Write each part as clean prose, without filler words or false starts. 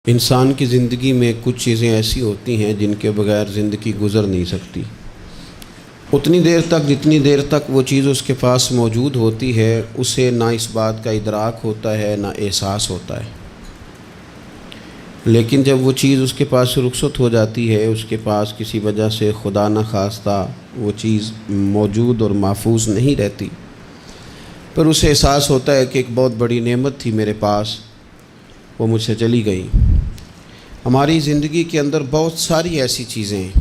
انسان کی زندگی میں کچھ چیزیں ایسی ہوتی ہیں جن کے بغیر زندگی گزر نہیں سکتی۔ اتنی دیر تک جتنی دیر تک وہ چیز اس کے پاس موجود ہوتی ہے اسے نہ اس بات کا ادراک ہوتا ہے نہ احساس ہوتا ہے، لیکن جب وہ چیز اس کے پاس سے رخصت ہو جاتی ہے، اس کے پاس کسی وجہ سے خدا نہ خواستہ وہ چیز موجود اور محفوظ نہیں رہتی، پھر اسے احساس ہوتا ہے کہ ایک بہت بڑی نعمت تھی میرے پاس، وہ مجھ سے چلی گئی۔ ہماری زندگی کے اندر بہت ساری ایسی چیزیں ہیں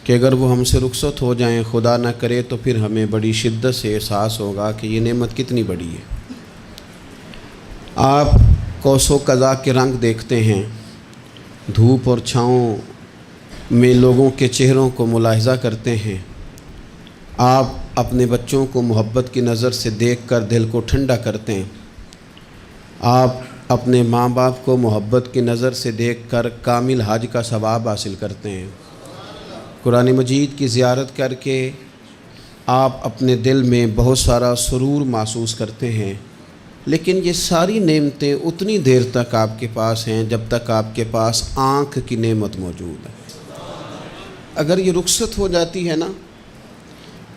کہ اگر وہ ہم سے رخصت ہو جائیں، خدا نہ کرے، تو پھر ہمیں بڑی شدت سے احساس ہوگا کہ یہ نعمت کتنی بڑی ہے۔ آپ قوس و قزح کے رنگ دیکھتے ہیں، دھوپ اور چھاؤں میں لوگوں کے چہروں کو ملاحظہ کرتے ہیں، آپ اپنے بچوں کو محبت کی نظر سے دیکھ کر دل کو ٹھنڈا کرتے ہیں، آپ اپنے ماں باپ کو محبت کی نظر سے دیکھ کر کامل حج کا ثواب حاصل کرتے ہیں، قرآن مجید کی زیارت کر کے آپ اپنے دل میں بہت سارا سرور محسوس کرتے ہیں، لیکن یہ ساری نعمتیں اتنی دیر تک آپ کے پاس ہیں جب تک آپ کے پاس آنکھ کی نعمت موجود ہے۔ اگر یہ رخصت ہو جاتی ہے نا،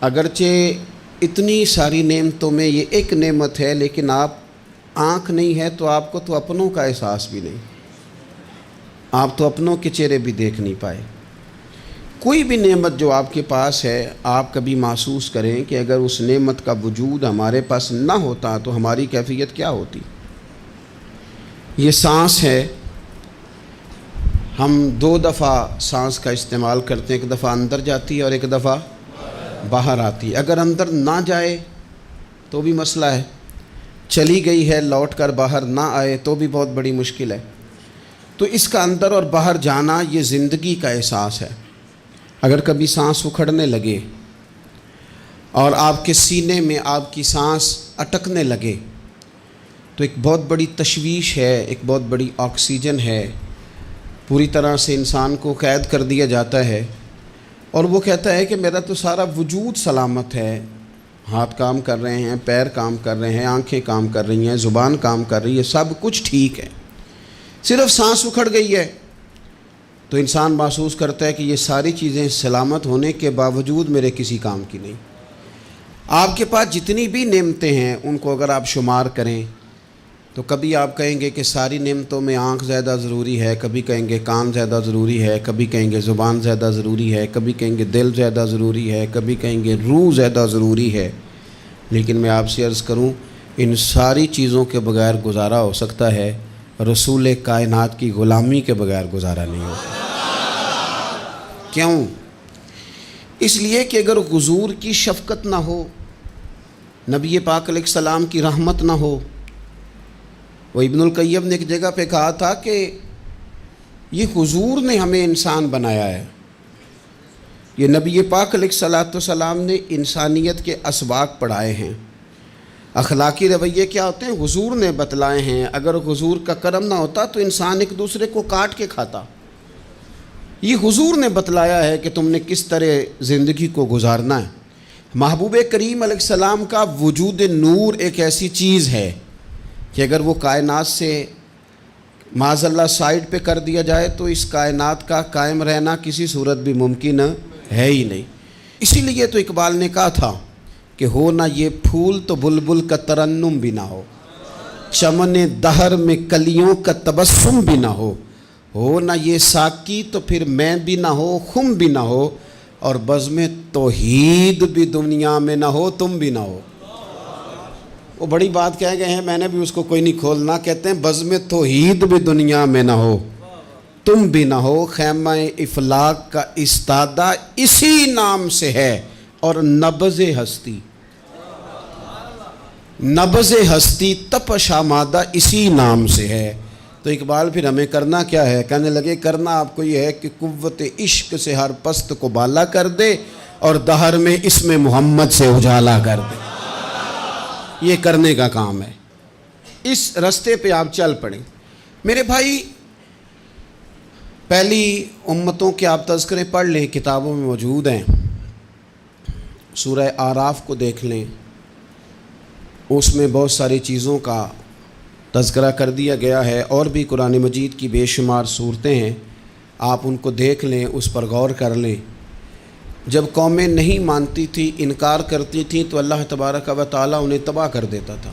اگرچہ اتنی ساری نعمتوں میں یہ ایک نعمت ہے، لیکن آپ آنکھ نہیں ہے تو آپ کو تو اپنوں کا احساس بھی نہیں، آپ تو اپنوں کے چہرے بھی دیکھ نہیں پائے۔ کوئی بھی نعمت جو آپ کے پاس ہے، آپ کبھی محسوس کریں کہ اگر اس نعمت کا وجود ہمارے پاس نہ ہوتا تو ہماری کیفیت کیا ہوتی۔ یہ سانس ہے، ہم دو دفعہ سانس کا استعمال کرتے ہیں، ایک دفعہ اندر جاتی ہے اور ایک دفعہ باہر آتی ہے۔ اگر اندر نہ جائے تو بھی مسئلہ ہے، چلی گئی ہے لوٹ کر باہر نہ آئے تو بھی بہت بڑی مشکل ہے۔ تو اس کا اندر اور باہر جانا یہ زندگی کا احساس ہے۔ اگر کبھی سانس اکھڑنے لگے اور آپ کے سینے میں آپ کی سانس اٹکنے لگے تو ایک بہت بڑی تشویش ہے، ایک بہت بڑی آکسیجن ہے، پوری طرح سے انسان کو قید کر دیا جاتا ہے، اور وہ کہتا ہے کہ میرا تو سارا وجود سلامت ہے، ہاتھ کام کر رہے ہیں، پیر کام کر رہے ہیں، آنکھیں کام کر رہی ہیں، زبان کام کر رہی ہے، سب کچھ ٹھیک ہے، صرف سانس اکھڑ گئی ہے۔ تو انسان محسوس کرتا ہے کہ یہ ساری چیزیں سلامت ہونے کے باوجود میرے کسی کام کی نہیں۔ آپ کے پاس جتنی بھی نعمتیں ہیں ان کو اگر آپ شمار کریں تو کبھی آپ کہیں گے کہ ساری نعمتوں میں آنکھ زیادہ ضروری ہے، کبھی کہیں گے کان زیادہ ضروری ہے، کبھی کہیں گے زبان زیادہ ضروری ہے، کبھی کہیں گے دل زیادہ ضروری ہے، کبھی کہیں گے روح زیادہ ضروری ہے، لیکن میں آپ سے عرض کروں ان ساری چیزوں کے بغیر گزارا ہو سکتا ہے، رسول کائنات کی غلامی کے بغیر گزارا نہیں ہوتا۔ کیوں؟ اس لیے کہ اگر حضور کی شفقت نہ ہو، نبی پاک علیہ السلام کی رحمت نہ ہو، وہ ابن القیم نے ایک جگہ پہ کہا تھا کہ یہ حضور نے ہمیں انسان بنایا ہے، یہ نبی پاک علیہ السلام نے انسانیت کے اسباق پڑھائے ہیں، اخلاقی رویے کیا ہوتے ہیں حضور نے بتلائے ہیں، اگر حضور کا کرم نہ ہوتا تو انسان ایک دوسرے کو کاٹ کے کھاتا۔ یہ حضور نے بتلایا ہے کہ تم نے کس طرح زندگی کو گزارنا ہے۔ محبوب کریم علیہ السلام کا وجود نور ایک ایسی چیز ہے کہ اگر وہ کائنات سے معاذ اللہ سائڈ پہ کر دیا جائے تو اس کائنات کا قائم رہنا کسی صورت بھی ممکن ہے ہی نہیں۔ اسی لیے تو اقبال نے کہا تھا کہ ہو نہ یہ پھول تو بلبل کا ترنم بھی نہ ہو، چمن دہر میں کلیوں کا تبسم بھی نہ ہو نہ یہ ساقی تو پھر میں بھی نہ ہو، خم بھی نہ ہو، اور بزم توحید بھی دنیا میں نہ ہو، تم بھی نہ ہو۔ وہ بڑی بات کہہ گئے ہیں، میں نے بھی اس کو کوئی نہیں کھولنا، کہتے ہیں بزم توحید بھی دنیا میں نہ ہو، تم بھی نہ ہو، خیمہ افلاق کا استادہ اسی نام سے ہے، اور نبض ہستی تپش آمادہ اسی نام سے ہے۔ تو اقبال پھر ہمیں کرنا کیا ہے؟ کہنے لگے کرنا آپ کو یہ ہے کہ قوت عشق سے ہر پست کو بالا کر دے اور دہر میں اسم محمد سے اجالا کر دے، یہ کرنے کا کام ہے۔ اس رستے پہ آپ چل پڑیں میرے بھائی۔ پہلی امتوں کے آپ تذکرے پڑھ لیں، کتابوں میں موجود ہیں، سورہ اعراف کو دیکھ لیں، اس میں بہت ساری چیزوں کا تذکرہ کر دیا گیا ہے، اور بھی قرآن مجید کی بے شمار صورتیں ہیں، آپ ان کو دیکھ لیں، اس پر غور کر لیں۔ جب قومیں نہیں مانتی تھی، انکار کرتی تھیں، تو اللہ تبارک و تعالیٰ انہیں تباہ کر دیتا تھا۔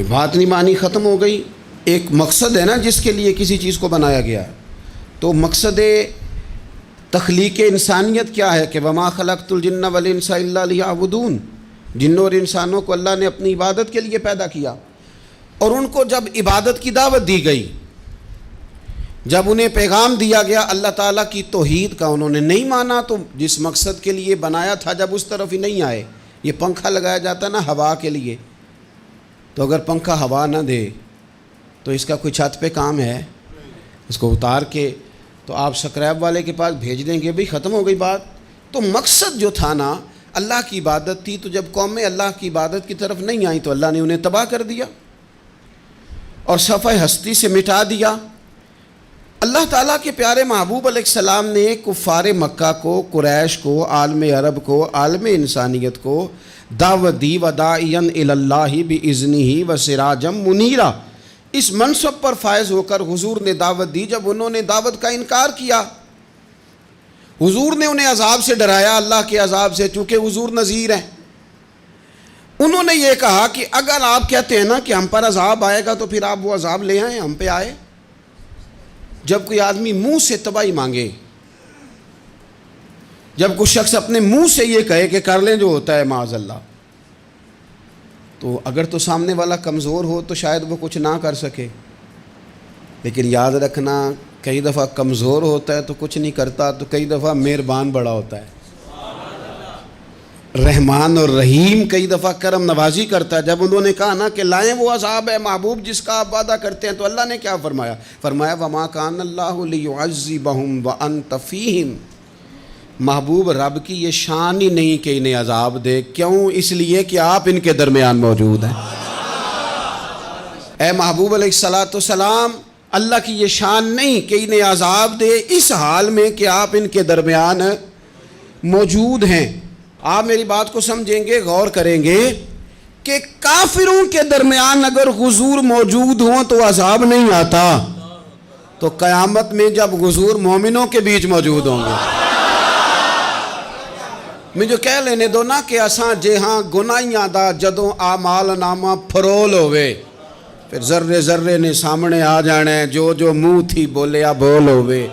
بات نہیں مانی، ختم ہو گئی۔ ایک مقصد ہے نا جس کے لیے کسی چیز کو بنایا گیا، تو مقصد تخلیق انسانیت کیا ہے کہ وما خلقت الجن والانس الا لیعبدون، جنوں اور انسانوں کو اللہ نے اپنی عبادت کے لیے پیدا کیا، اور ان کو جب عبادت کی دعوت دی گئی، جب انہیں پیغام دیا گیا اللہ تعالیٰ کی توحید کا، انہوں نے نہیں مانا، تو جس مقصد کے لیے بنایا تھا جب اس طرف ہی نہیں آئے۔ یہ پنکھا لگایا جاتا نا ہوا کے لیے، تو اگر پنکھا ہوا نہ دے تو اس کا کوئی چھت پہ کام ہے؟ اس کو اتار کے تو آپ سکریب والے کے پاس بھیج دیں گے، بھئی ختم ہو گئی بات۔ تو مقصد جو تھا نا اللہ کی عبادت تھی، تو جب قومیں اللہ کی عبادت کی طرف نہیں آئیں تو اللہ نے انہیں تباہ کر دیا اور صفحہ ہستی سے مٹا دیا۔ اللہ تعالیٰ کے پیارے محبوب علیہ السلام نے کفار مکہ کو، قریش کو، عالم عرب کو، عالم انسانیت کو دعوت دی، وداعیا الی اللہ باذنہ وسراجا منیرا۔ اس منصب پر فائز ہو کر حضور نے دعوت دی۔ جب انہوں نے دعوت کا انکار کیا، حضور نے انہیں عذاب سے ڈرایا، اللہ کے عذاب سے، چونکہ حضور نذیر ہیں۔ انہوں نے یہ کہا کہ اگر آپ کہتے ہیں نا کہ ہم پر عذاب آئے گا تو پھر آپ وہ عذاب لے آئیں، ہم پہ آئے۔ جب کوئی آدمی منہ سے تباہی مانگے، جب کوئی شخص اپنے منہ سے یہ کہے کہ کر لیں جو ہوتا ہے معاذ اللہ، تو اگر تو سامنے والا کمزور ہو تو شاید وہ کچھ نہ کر سکے، لیکن یاد رکھنا کئی دفعہ کمزور ہوتا ہے تو کچھ نہیں کرتا، تو کئی دفعہ مہربان بڑا ہوتا ہے، رحمان اور رحیم کئی دفعہ کرم نوازی کرتا ہے۔ جب انہوں نے کہا نا کہ لائیں وہ عذاب ہے محبوب جس کا آپ وعدہ کرتے ہیں، تو اللہ نے کیا فرمایا؟ فرمایا وما کان اللہ لیعذبہم وانت فیہم۔ محبوب رب کی یہ شان ہی نہیں کہ انہیں عذاب دے، کیوں؟ اس لیے کہ آپ ان کے درمیان موجود ہیں۔ اے محبوب علیہ السلام، اللہ کی یہ شان نہیں کہ انہیں عذاب دے اس حال میں کہ آپ ان کے درمیان موجود ہیں۔ آپ میری بات کو سمجھیں گے، غور کریں گے کہ کافروں کے درمیان اگر حضور موجود ہوں تو عذاب نہیں آتا، تو قیامت میں جب حضور مومنوں کے بیچ موجود ہوں گے، مجھے کہہ لینے دو نا کہ اساں جہاں گناہیاں دا جدوں اعمال نامہ پھرول ہوئے، پھر ذرے ذرے نے سامنے آ جانا ہے، جو جو منہ تھی بولیا بول ہوئے،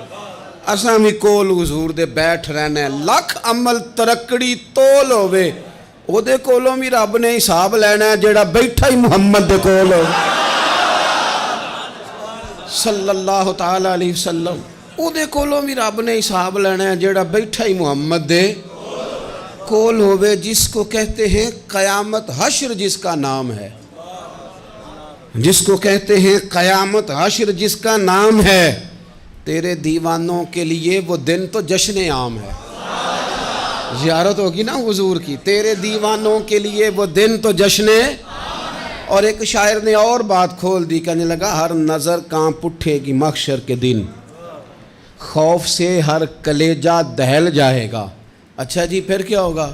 اساں بھی کول حضور دے بیٹھ رہنا ہے، لکھ عمل ترکڑی تول ہوئے، او دے کولوں بھی رب نے حساب لینا ہے جیڑا بیٹھا ہی محمد دے کول ہو صلی اللہ تعالی علیہ وسلم، او دے کولوں بھی رب نے حساب لینا ہے جیڑا بیٹھا ہی محمد دے کول ہوئے، جس کو کہتے ہیں قیامت حشر، جس کا نام ہے، جس کو کہتے ہیں قیامت حشر، جس کا نام ہے۔ تیرے دیوانوں کے لیے وہ دن تو جشن عام ہے، زیارت ہوگی نا حضور کی، تیرے دیوانوں کے لیے وہ دن تو جشن۔ اور ایک شاعر نے اور بات کھول دی، کہنے لگا ہر نظر کانپ اٹھے گی محشر کے دن، خوف سے ہر کلیجہ دہل جائے گا۔ اچھا جی پھر کیا ہوگا؟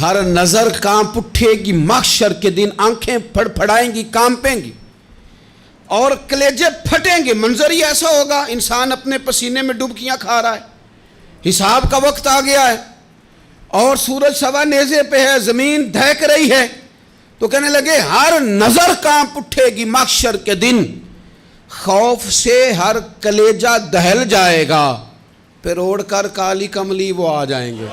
ہر نظر کانپ اٹھے گی محشر کے دن، آنکھیں پھڑ پھڑائیں گی، کانپیں گی اور کلیجے پھٹیں گے۔ منظر ہی ایسا ہوگا، انسان اپنے پسینے میں ڈبکیاں کھا رہا ہے، حساب کا وقت آ گیا ہے اور سورج سوا نیزے پہ ہے، زمین دہک رہی ہے، تو کہنے لگے ہر نظر کانپ اٹھے گی محشر کے دن، خوف سے ہر کلیجہ دہل جائے گا، پھر اوڑھ کر کالی کملی وہ آ جائیں گے،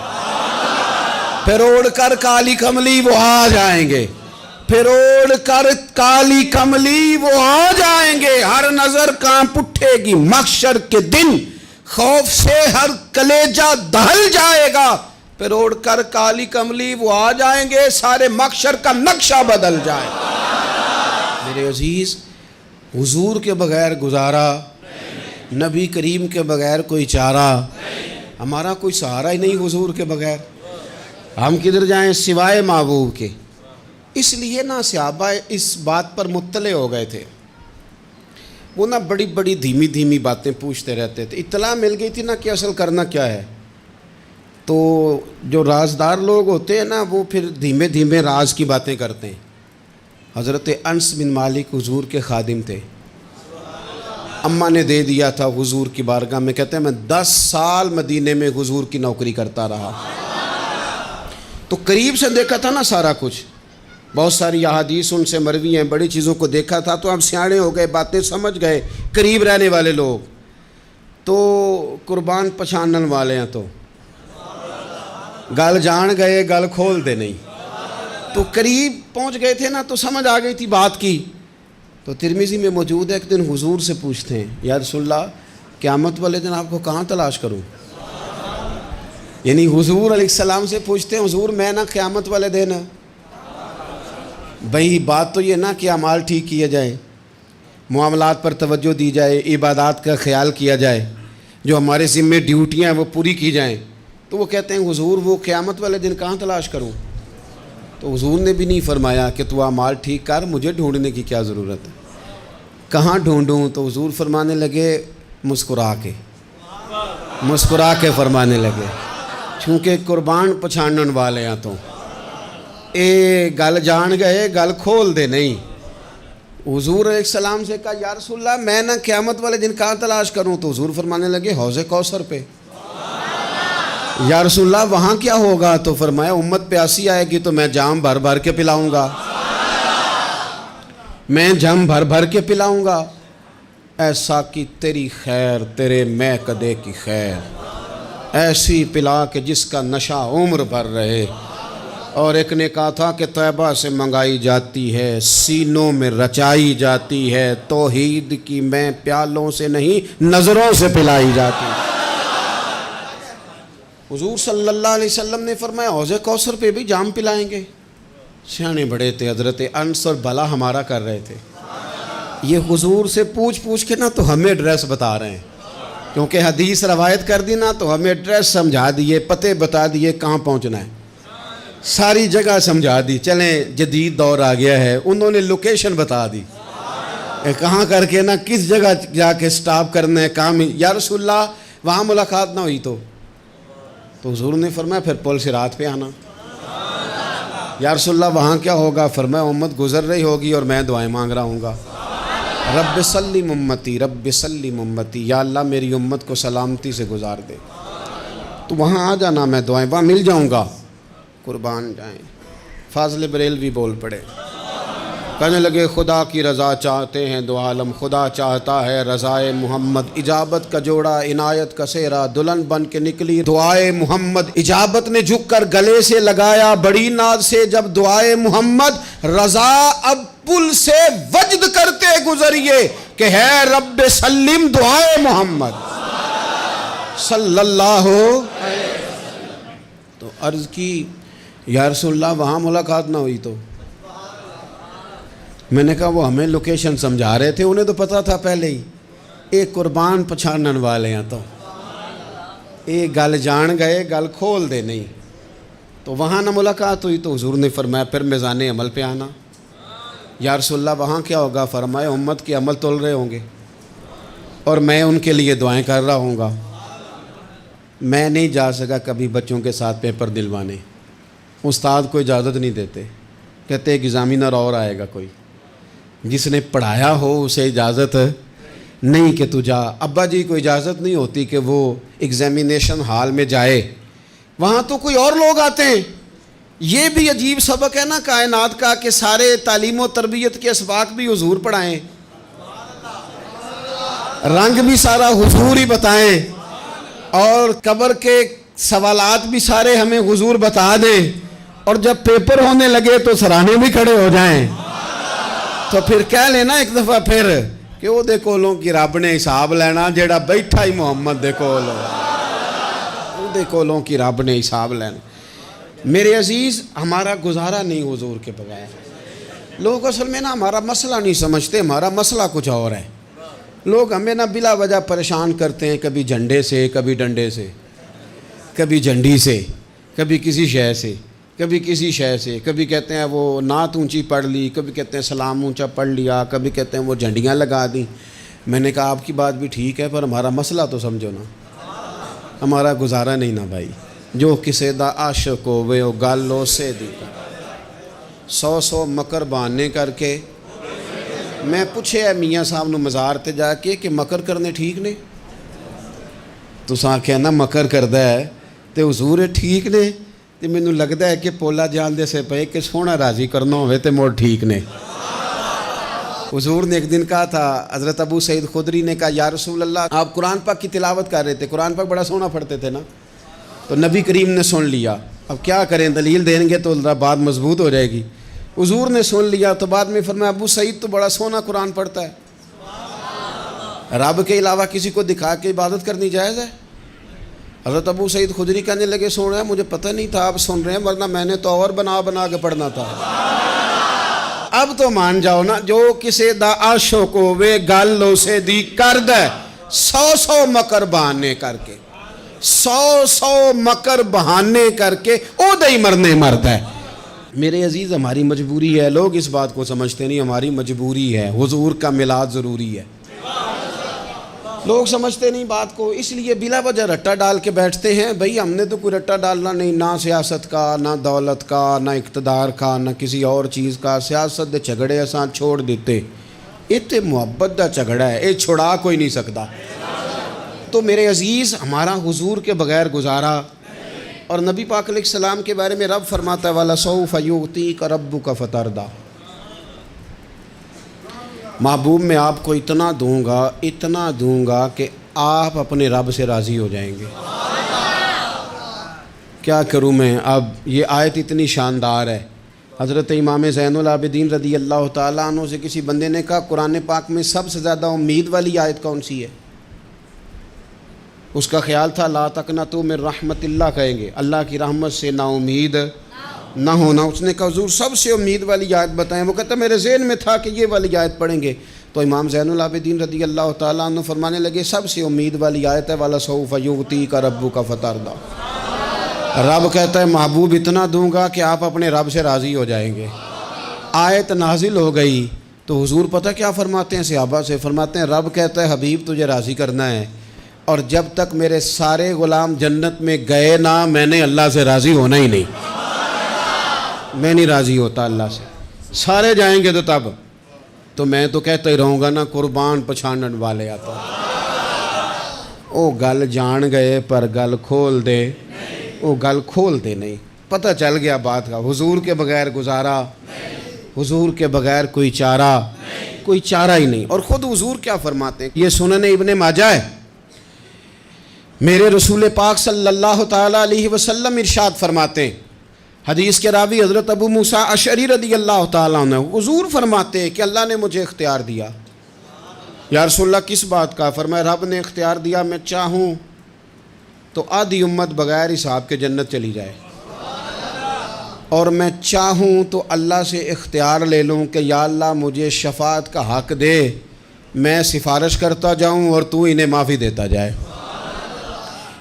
پھر اوڑھ کر کالی کملی وہ آ جائیں گے، پھر اوڑھ کر کالی کملی وہ آ جائیں گے، ہر نظر کانپ اٹھے گی محشر کے دن، خوف سے ہر کلیجہ دہل جائے گا، پھر اوڑھ کر کالی کملی وہ آ جائیں گے، سارے محشر کا نقشہ بدل جائے گا۔ میرے عزیز، حضور کے بغیر گزارا، نبی کریم کے بغیر کوئی چارہ، ہمارا کوئی سہارا ہی نہیں حضور کے بغیر، ہم کدھر جائیں سوائے محبوب کے۔ اس لیے نا صحابہ اس بات پر مطلع ہو گئے تھے، وہ نا بڑی بڑی دھیمی دھیمی باتیں پوچھتے رہتے تھے، اطلاع مل گئی تھی نا کہ اصل کرنا کیا ہے، تو جو رازدار لوگ ہوتے ہیں نا وہ پھر دھیمے دھیمے راز کی باتیں کرتے ہیں، حضرت انس بن مالک حضور کے خادم تھے. اماں نے دے دیا تھا حضور کی بارگاہ میں. کہتے ہیں میں 10 سال مدینے میں حضور کی نوکری کرتا رہا، تو قریب سے دیکھا تھا نا سارا کچھ. بہت ساری احادیث ان سے مروی ہیں، بڑی چیزوں کو دیکھا تھا. تو ہم سیاڑے ہو گئے، باتیں سمجھ گئے، قریب رہنے والے لوگ. تو قربان پچھانن والے ہیں، تو گل جان گئے گل کھول دے نہیں. تو قریب پہنچ گئے تھے نا، تو سمجھ آ گئی تھی بات کی. تو ترمذی میں موجود ہے، ایک دن حضور سے پوچھتے ہیں یا رسول اللہ قیامت والے دن آپ کو کہاں تلاش کروں؟ یعنی حضور علیہ السلام سے پوچھتے ہیں حضور میں نا قیامت والے دن، بھئی بات تو یہ نا کہ اعمال ٹھیک کیا جائے، معاملات پر توجہ دی جائے، عبادات کا خیال کیا جائے، جو ہمارے ذمے ڈیوٹیاں ہیں وہ پوری کی جائیں. تو وہ کہتے ہیں حضور وہ قیامت والے دن کہاں تلاش کروں؟ تو حضور نے بھی نہیں فرمایا کہ تو اعمال ٹھیک کر، مجھے ڈھونڈنے کی کیا ضرورت ہے، کہاں ڈھونڈوں؟ تو حضور فرمانے لگے مسکرا کے فرمانے لگے، چونکہ قربان پچھانن والے ہیں، تو اے گل جان گئے گل کھول دے نہیں. حضور علیہ السلام سے کہا یا رسول اللہ میں نہ قیامت والے دن کہاں تلاش کروں؟ تو حضور فرمانے لگے حوض کوثر پہ. یا رسول اللہ وہاں کیا ہوگا؟ تو فرمایا امت پیاسی آئے گی تو میں جام بھر بھر کے پلاؤں گا، میں جام بھر بھر کے پلاؤں گا. ایسا کہ تیری خیر تیرے میں کدے کی خیر، ایسی پلا کہ جس کا نشہ عمر بھر رہے. اور ایک نے کہا تھا کہ طیبہ سے منگائی جاتی ہے، سینوں میں رچائی جاتی ہے، توحید کی میں پیالوں سے نہیں نظروں سے پلائی جاتی. حضور صلی اللہ علیہ وسلم نے فرمایا حوض کوثر پہ بھی جام پلائیں گے. سیانے بڑے تھے حضرت انس، اور بھلا ہمارا کر رہے تھے. یہ حضور سے پوچھ کے نا تو ہمیں ایڈریس بتا رہے ہیں، کیونکہ حدیث روایت کر دی نا تو ہمیں ایڈریس سمجھا دیے، پتے بتا دیے کہاں پہنچنا ہے، ساری جگہ سمجھا دی. چلیں جدید دور آ گیا ہے، انہوں نے لوکیشن بتا دی کہاں کر کے نا کس جگہ جا کے سٹاپ کرنا ہے کام. یا رسول اللہ وہاں ملاقات نہ ہوئی تو حضور نے فرمایا پھر پل صراط پہ آنا. یا رسول اللہ وہاں کیا ہوگا؟ فرمایا امت گزر رہی ہوگی اور میں دعائیں مانگ رہا ہوں گا، رب سلم امتی رب سلم امتی، یا اللہ میری امت کو سلامتی سے گزار دے. تو وہاں آ جانا، میں دعائیں وہاں مل جاؤں گا. قربان جائیں. فاضل بریلوی بول پڑے، کہنے لگے خدا کی رضا چاہتے ہیں دو عالم، خدا چاہتا ہے رضائے محمد. اجابت کا جوڑا عنایت کا سہرا، دلہن بن کے نکلی دعائے محمد. اجابت نے جھک کر گلے سے لگایا بڑی ناز سے جب دعائے محمد. رضا اب پل سے وجد کرتے گزریے کہ ہے رب سلم دعائے محمد صلی اللہ علیہ وسلم. تو عرض کی یا رسول اللہ وہاں ملاقات نہ ہوئی تو؟ میں نے کہا وہ ہمیں لوکیشن سمجھا رہے تھے، انہیں تو پتہ تھا پہلے ہی. ایک قربان پچھانن والے ہیں، تو ایک گل جان گئے گل کھول دے نہیں. تو وہاں نہ ملاقات ہوئی تو حضور نے فرمایا پھر میزان عمل پہ آنا. یا رسول اللہ وہاں کیا ہوگا؟ فرمایا امت کے عمل تول رہے ہوں گے اور میں ان کے لیے دعائیں کر رہا ہوں گا. میں نہیں جا سکا کبھی بچوں کے ساتھ پیپر دلوانے، استاد کو اجازت نہیں دیتے، کہتے ایک ایگزامینر اور آئے گا کوئی، جس نے پڑھایا ہو اسے اجازت نہیں کہ تو جا. ابا جی کو اجازت نہیں ہوتی کہ وہ ایگزامینیشن ہال میں جائے، وہاں تو کوئی اور لوگ آتے ہیں. یہ بھی عجیب سبق ہے نا کائنات کا کہ سارے تعلیم و تربیت کے اسباق بھی حضور پڑھائیں، رنگ بھی سارا حضور ہی بتائیں، اور قبر کے سوالات بھی سارے ہمیں حضور بتا دیں، اور جب پیپر ہونے لگے تو سرانے بھی کھڑے ہو جائیں. تو پھر کہہ لینا ایک دفعہ پھر کہ وہ دے کولوں کی رب نے حساب لینا، جیڑا بیٹھا ہی محمد دے کول، وہ دے کولوں کی رب نے حساب لینا. میرے عزیز ہمارا گزارا نہیں حضور کے بغیر. لوگ اصل میں نا ہمارا مسئلہ نہیں سمجھتے، ہمارا مسئلہ کچھ اور ہے. لوگ ہمیں نا بلا وجہ پریشان کرتے ہیں، کبھی جھنڈے سے، کبھی ڈنڈے سے، کبھی جھنڈی سے، کبھی کسی شے سے، کبھی کسی شے سے. کبھی کہتے ہیں وہ نعت اونچی پڑھ لی، کبھی کہتے ہیں سلام اونچا پڑھ لیا، کبھی کہتے ہیں وہ جھنڈیاں لگا دیں. میں نے کہا آپ کی بات بھی ٹھیک ہے، پر ہمارا مسئلہ تو سمجھو نا، ہمارا گزارا نہیں نا بھائی. جو کسے دا عاشق ہووے او گل اسے دی. 100 مکر بہانے کر کے میں پوچھے میاں صاحب نو مزار تے جا کے کہ مکر کرنے ٹھیک نے؟ تساں آکھیا نا مکر کردا ہے تے حضور ٹھیک نے؟ تے مینوں لگدا ہے کہ پولا جان دے سے پئے کہ سونا راضی کرنا ہوئے تے موڑ ٹھیک نے۔ حضور نے ایک دن کہا تھا، حضرت ابو سعید خدری نے کہا یا رسول اللہ، آپ قرآن پاک کی تلاوت کر رہے تھے، قرآن پاک بڑا سونا پڑھتے تھے نا، تو نبی کریم نے سن لیا، اب کیا کریں، دلیل دیں گے تو بات مضبوط ہو جائے گی۔ حضور نے سن لیا تو بعد میں فرمایا ابو سعید تو بڑا سونا قرآن پڑھتا ہے، رب کے علاوہ کسی کو دکھا کے عبادت کرنی جائز ہے؟ حضرت ابو سعید خدری کہنے لگے سن رہے ہیں، مجھے پتہ نہیں تھا آپ سن رہے ہیں، ورنہ میں نے تو اور بنا بنا کے پڑھنا تھا۔ اب تو مان جاؤ نا، جو کسے دا عاشق ہوئے گل اسے دی کرد ہے، 100 مکر بہانے کر کے، 100 مکر بہانے کر کے او دے ہی مرنے مرد ہے۔ میرے عزیز ہماری مجبوری ہے، لوگ اس بات کو سمجھتے نہیں، ہماری مجبوری ہے، حضور کا میلاد ضروری ہے، لوگ سمجھتے نہیں بات کو، اس لیے بلا وجہ رٹا ڈال کے بیٹھتے ہیں۔ بھئی ہم نے تو کوئی رٹا ڈالنا نہیں، نہ سیاست کا، نہ دولت کا، نہ اقتدار کا، نہ کسی اور چیز کا۔ سیاست دے جھگڑے اساں چھوڑ دیتے، یہ تے محبت دا جھگڑا ہے، یہ چھڑا کوئی نہیں سکتا۔ تو میرے عزیز ہمارا حضور کے بغیر گزارا، اور نبی پاک علیہ السلام کے بارے میں رب فرماتا ہے وَلَسَوْفَ يُعْطِيكَ رَبُّكَ فَتَرْضَىٰ، محبوب میں آپ کو اتنا دوں گا کہ آپ اپنے رب سے راضی ہو جائیں گے۔ کیا کروں میں، اب یہ آیت اتنی شاندار ہے۔ حضرت امام زین العابدین رضی اللہ تعالیٰ عنہ سے کسی بندے نے کہا قرآن پاک میں سب سے زیادہ امید والی آیت کون سی ہے؟ اس کا خیال تھا لا تقنطوا من رحمت اللہ کہیں گے، اللہ کی رحمت سے نا امید نہ ہونا۔ اس نے کہا حضور سب سے امید والی آیت بتائیں، وہ کہتا میرے ذہن میں تھا کہ یہ والی آیت پڑھیں گے، تو امام زین العابدین رضی اللہ تعالیٰ عنہ فرمانے لگے سب سے امید والی آیت ہے وَلَسَوْفَ يُعْطِيكَ رَبُّكَ فَتَرْضَىٰ، رب کہتا ہے محبوب اتنا دوں گا کہ آپ اپنے رب سے راضی ہو جائیں گے۔ آیت نازل ہو گئی تو حضور پتہ کیا فرماتے ہیں صحابہ سے؟ فرماتے ہیں رب کہتا ہے حبیب تجھے راضی کرنا ہے، اور جب تک میرے سارے غلام جنت میں گئے نہ میں نے اللہ سے راضی ہونا ہی نہیں، میں نہیں راضی ہوتا اللہ سے، سارے جائیں گے تو تب تو میں تو کہتا ہی رہوں گا نا قربان پچھانن والے آتا، او گل جان گئے پر گل کھول دے، او گل کھول دے نہیں، پتہ چل گیا بات کا، حضور کے بغیر گزارا، حضور کے بغیر کوئی چارہ ہی نہیں۔ اور خود حضور کیا فرماتے ہیں، یہ سنن ابن ماجہ ہے، میرے رسول پاک صلی اللہ تعالیٰ علیہ وسلم ارشاد فرماتے ہیں، حدیث کے راوی حضرت ابو موسیٰ اشعری رضی اللہ تعالیٰ عنہ، حضور فرماتے ہیں کہ اللہ نے مجھے اختیار دیا۔ یا رسول اللہ کس بات کا؟ فرمایا رب نے اختیار دیا میں چاہوں تو آدھی امت بغیر حساب کے جنت چلی جائے، اور میں چاہوں تو اللہ سے اختیار لے لوں کہ یا اللہ مجھے شفاعت کا حق دے، میں سفارش کرتا جاؤں اور تو انہیں معافی دیتا جائے،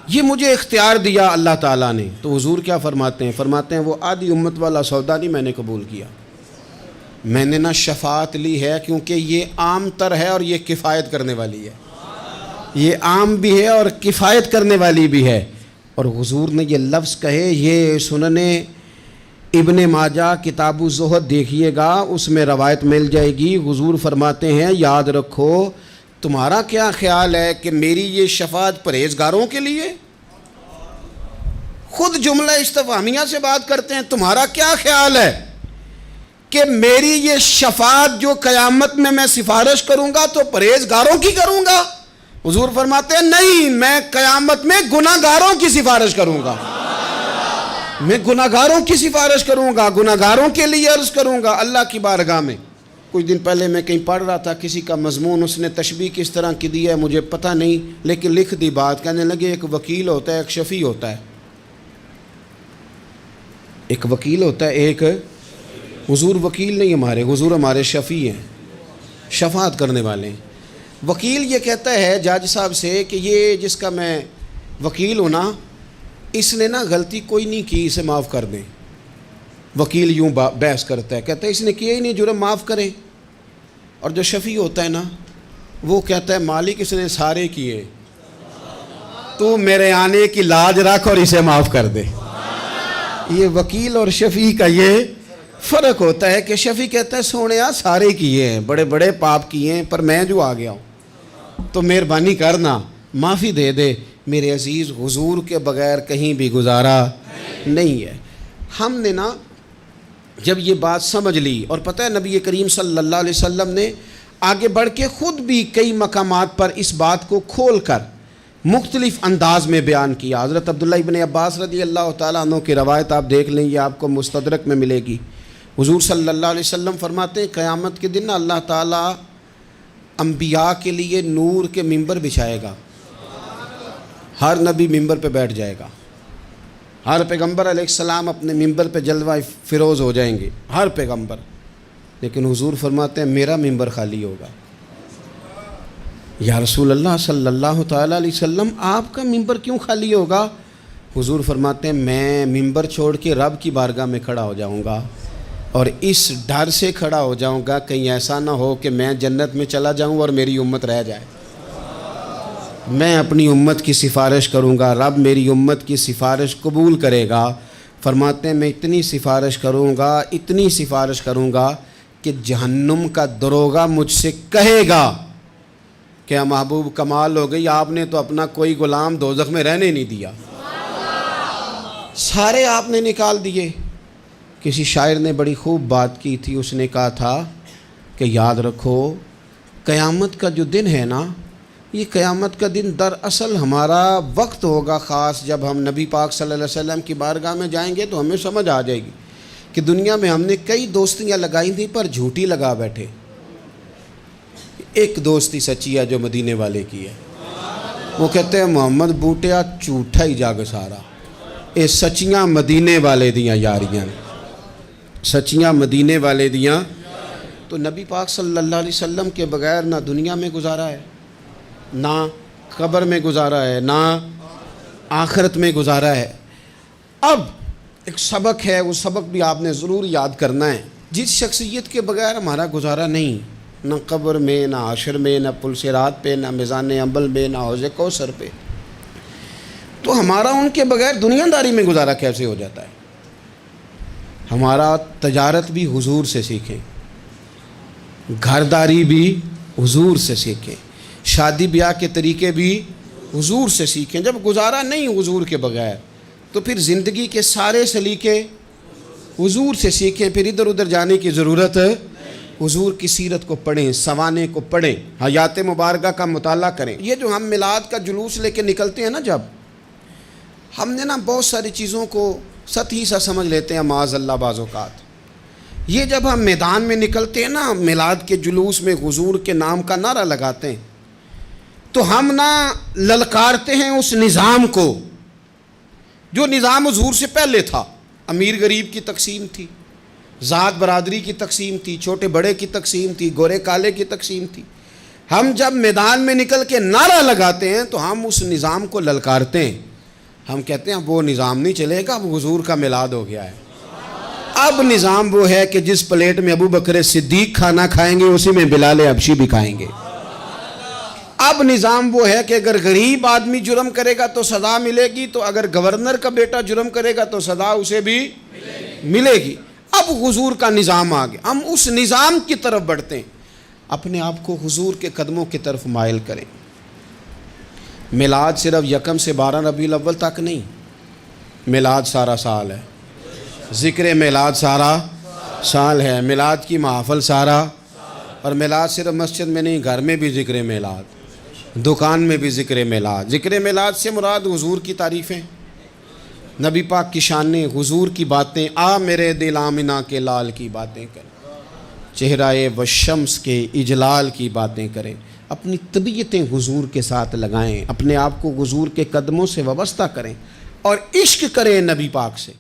یہ مجھے اختیار دیا اللہ تعالیٰ نے۔ تو حضور کیا فرماتے ہیں؟ فرماتے ہیں وہ آدھی امت والا سودا نہیں میں نے قبول کیا، میں نے نہ شفاعت لی ہے کیونکہ یہ عام تر ہے اور یہ کفایت کرنے والی ہے، یہ عام بھی ہے اور کفایت کرنے والی بھی ہے۔ اور حضور نے یہ لفظ کہے، یہ سنن ابن ماجہ کتاب الزہد دیکھیے گا، اس میں روایت مل جائے گی۔ حضور فرماتے ہیں یاد رکھو تمہارا کیا خیال ہے کہ میری یہ شفاعت پرہیزگاروں کے لیے؟ خود جملہ استفہامیہ سے بات کرتے ہیں، تمہارا کیا خیال ہے کہ میری یہ شفاعت جو قیامت میں میں سفارش کروں گا تو پرہیزگاروں کی کروں گا؟ حضور فرماتے ہیں نہیں، میں قیامت میں گناہ گاروں کی سفارش کروں گا، میں گناہ گاروں کی سفارش کروں گا، گناہ گاروں کے لیے عرض کروں گا اللہ کی بارگاہ میں۔ کچھ دن پہلے میں کہیں پڑھ رہا تھا کسی کا مضمون، اس نے تشبیہ کس طرح کی دی ہے مجھے پتہ نہیں، لیکن لکھ دی بات، کہنے لگے ایک وکیل ہوتا ہے ایک شفیع ہوتا ہے، ایک وکیل ہوتا ہے ایک، حضور وکیل نہیں ہمارے، حضور ہمارے شفیع ہیں، شفاعت کرنے والے ہیں۔ وکیل یہ کہتا ہے جج صاحب سے کہ یہ جس کا میں وکیل ہوں نا اس نے نا غلطی کوئی نہیں کی، اسے معاف کر دیں۔ وکیل یوں بحث کرتا ہے، کہتا ہے اس نے کیا ہی نہیں، جرم معاف کریں۔ اور جو شفیع ہوتا ہے نا وہ کہتا ہے مالک اس نے سارے کیے، تو میرے آنے کی لاج رکھ اور اسے معاف کر دے۔ یہ وکیل اور شفیع کا یہ فرق ہوتا ہے کہ شفیع کہتا ہے سونے سارے کیے ہیں، بڑے بڑے پاپ کیے ہیں، پر میں جو آ گیا ہوں تو مہربانی کرنا معافی دے دے۔ میرے عزیز، حضور کے بغیر کہیں بھی گزارا نہیں ہے۔ ہم نے نا جب یہ بات سمجھ لی، اور پتہ ہے نبی کریم صلی اللہ علیہ وسلم نے آگے بڑھ کے خود بھی کئی مقامات پر اس بات کو کھول کر مختلف انداز میں بیان کیا۔ حضرت عبداللہ ابن عباس رضی اللہ تعالیٰ عنہ کی روایت آپ دیکھ لیں، یہ آپ کو مستدرک میں ملے گی۔ حضور صلی اللہ علیہ وسلم فرماتے ہیں قیامت کے دن اللہ تعالیٰ انبیاء کے لیے نور کے ممبر بچھائے گا، ہر نبی ممبر پہ بیٹھ جائے گا، ہر پیغمبر علیہ السلام اپنے ممبر پہ جلوہ فروز ہو جائیں گے، ہر پیغمبر۔ لیکن حضور فرماتے ہیں میرا ممبر خالی ہوگا۔ یا رسول اللہ صلی اللہ تعالیٰ علیہ وسلم آپ کا ممبر کیوں خالی ہوگا؟ حضور فرماتے ہیں میں ممبر چھوڑ کے رب کی بارگاہ میں کھڑا ہو جاؤں گا، اور اس ڈر سے کھڑا ہو جاؤں گا کہیں ایسا نہ ہو کہ میں جنت میں چلا جاؤں اور میری امت رہ جائے۔ میں اپنی امت کی سفارش کروں گا، رب میری امت کی سفارش قبول کرے گا۔ فرماتے ہیں میں اتنی سفارش کروں گا، اتنی سفارش کروں گا کہ جہنم کا دروغہ مجھ سے کہے گا کہ محبوب کمال ہو گئی، آپ نے تو اپنا کوئی غلام دوزخ میں رہنے نہیں دیا، سارے آپ نے نکال دیے۔ کسی شاعر نے بڑی خوب بات کی تھی، اس نے کہا تھا کہ یاد رکھو قیامت کا جو دن ہے نا، یہ قیامت کا دن دراصل ہمارا وقت ہوگا خاص، جب ہم نبی پاک صلی اللہ علیہ وسلم کی بارگاہ میں جائیں گے تو ہمیں سمجھ آ جائے گی کہ دنیا میں ہم نے کئی دوستیاں لگائی تھیں پر جھوٹی لگا بیٹھے۔ ایک دوستی سچی ہے جو مدینے والے کی ہے، وہ کہتے ہیں محمد بوٹیا جھوٹا ہی جاگ سارا، اے سچیاں مدینے والے دیاں یاریاں، سچیاں مدینے والے دیاں۔ تو نبی پاک صلی اللہ علیہ وسلم کے بغیر نہ دنیا میں گزارا ہے، نہ قبر میں گزارا ہے، نہ آخرت میں گزارا ہے۔ اب ایک سبق ہے، وہ سبق بھی آپ نے ضرور یاد کرنا ہے۔ جس شخصیت کے بغیر ہمارا گزارا نہیں، نہ قبر میں، نہ حشر میں، نہ پل صراط پہ، نہ میزان عمل میں، نہ حوض کوثر پہ، تو ہمارا ان کے بغیر دنیا داری میں گزارا کیسے ہو جاتا ہے؟ ہمارا تجارت بھی حضور سے سیکھیں، گھرداری بھی حضور سے سیکھیں، شادی بیاہ کے طریقے بھی حضور سے سیکھیں۔ جب گزارا نہیں حضور کے بغیر تو پھر زندگی کے سارے سلیقے حضور سے سیکھیں، پھر ادھر ادھر جانے کی ضرورت ہے۔ حضور کی سیرت کو پڑھیں، سوانے کو پڑھیں، حیات مبارکہ کا مطالعہ کریں۔ یہ جو ہم میلاد کا جلوس لے کے نکلتے ہیں نا، جب ہم نے نا بہت ساری چیزوں کو سطحی سا سمجھ لیتے ہیں معاذ اللہ بعض اوقات۔ یہ جب ہم میدان میں نکلتے ہیں نا، میلاد کے جلوس میں حضور کے نام کا نعرہ لگاتے ہیں، تو ہم نا للکارتے ہیں اس نظام کو جو نظام حضور سے پہلے تھا۔ امیر غریب کی تقسیم تھی، ذات برادری کی تقسیم تھی، چھوٹے بڑے کی تقسیم تھی، گورے کالے کی تقسیم تھی۔ ہم جب میدان میں نکل کے نعرہ لگاتے ہیں تو ہم اس نظام کو للکارتے ہیں، ہم کہتے ہیں وہ نظام نہیں چلے گا، اب حضور کا میلاد ہو گیا ہے۔ اب نظام وہ ہے کہ جس پلیٹ میں ابو بکر صدیق کھانا کھائیں گے اسی میں بلال حبشی بھی کھائیں گے۔ اب نظام وہ ہے کہ اگر غریب آدمی جرم کرے گا تو سزا ملے گی، تو اگر گورنر کا بیٹا جرم کرے گا تو سزا اسے بھی ملے گی۔ اب حضور کا نظام آ گیا، ہم اس نظام کی طرف بڑھتے ہیں۔ اپنے آپ کو حضور کے قدموں کی طرف مائل کریں۔ میلاد صرف 1 سے 12 ربیع الاول تک نہیں، میلاد سارا سال ہے، ذکر میلاد سارا سال ہے، میلاد کی محفل سارا، اور میلاد صرف مسجد میں نہیں، گھر میں بھی ذکر میلاد، دکان میں بھی ذکر میلاد۔ ذکر میلاد سے مراد حضور کی تعریفیں، نبی پاک کی شانیں، حضور کی باتیں، آ میرے دل آمنہ کے لال کی باتیں کریں، چہرہ والشمس کے اجلال کی باتیں کریں، اپنی طبیعتیں حضور کے ساتھ لگائیں، اپنے آپ کو حضور کے قدموں سے وابستہ کریں اور عشق کریں نبی پاک سے۔